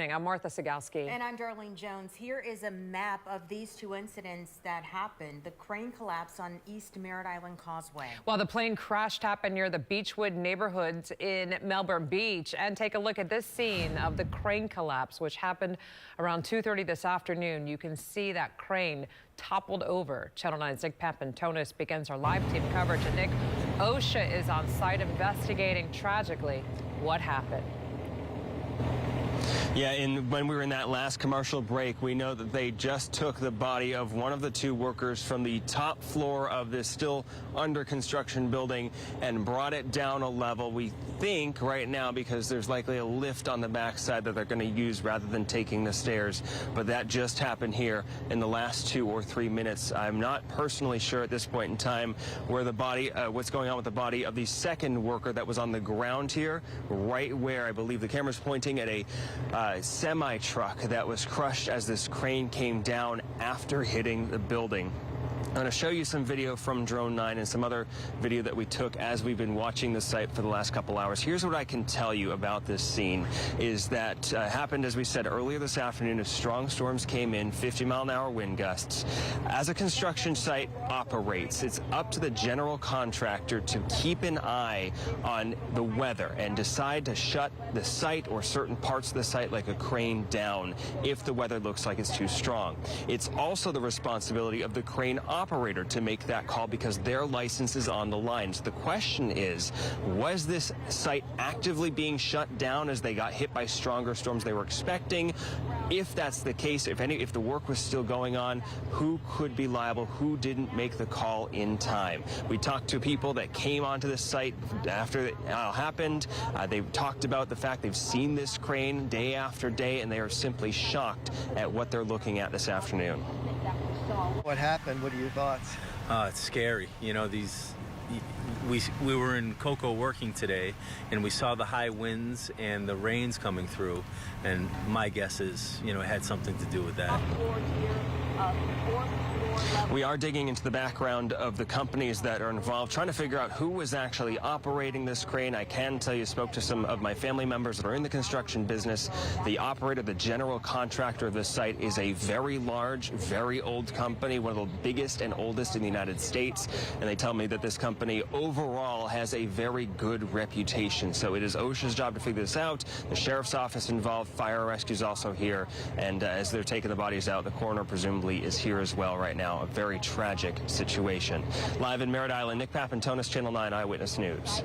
I'm Martha Sigalski. And I'm Darlene Jones. Here is a map of these two incidents that happened. The crane collapse on East Merritt Island Causeway. Well, the plane crash happened near the Beechwood neighborhoods in Melbourne Beach. And take a look at this scene of the crane collapse, which happened around 2:30 this afternoon. You can see that crane toppled over. Channel 9's Nick Papantonis begins our live team coverage. And Nick, OSHA is on site investigating tragically what happened. Yeah, and when we were in that last commercial break, we know that they just took the body of one of the two workers from the top floor of this still under construction building and brought it down a level. We think right now, because there's likely a lift on the backside that they're going to use rather than taking the stairs. But that just happened here in the last 2 or 3 minutes. I'm not personally sure at this point in time where the body, what's going on with the body of the second worker that was on the ground here, right where I believe the camera's pointing at a semi-truck that was crushed as this crane came down after hitting the building. I'm going to show you some video from Drone 9 and some other video that we took as we've been watching the site for the last couple hours. Here's what I can tell you about this scene is that happened, as we said earlier this afternoon, as strong storms came in, 50-mile-an-hour wind gusts. As a construction site operates, it's up to the general contractor to keep an eye on the weather and decide to shut the site or certain parts of the site like a crane down if the weather looks like it's too strong. It's also the responsibility of the crane operator to make that call because their license is on the line. So the question is, was this site actively being shut down as they got hit by stronger storms they were expecting? If that's the case, if the work was still going on, who could be liable? Who didn't make the call in time? We talked to people that came onto the site after it happened. They talked about the fact they've seen this crane day after day, and they are simply shocked at what they're looking at this afternoon. What happened? What are your thoughts? It's scary. You know, we were in Cocoa working today, and we saw the high winds and the rains coming through, and my guess is, you know, it had something to do with that. We are digging into the background of the companies that are involved, trying to figure out who was actually operating this crane. I can tell you, spoke to some of my family members that are in the construction business. The operator, the general contractor of this site, is a very large, very old company, one of the biggest and oldest in the United States. And they tell me that this company overall has a very good reputation. So it is OSHA's job to figure this out. The sheriff's office involved, fire rescue is also here. And as they're taking the bodies out, the coroner presumably is here as well right now. A very tragic situation. Live in Merritt Island, Nick Papantonis, Channel 9 Eyewitness News.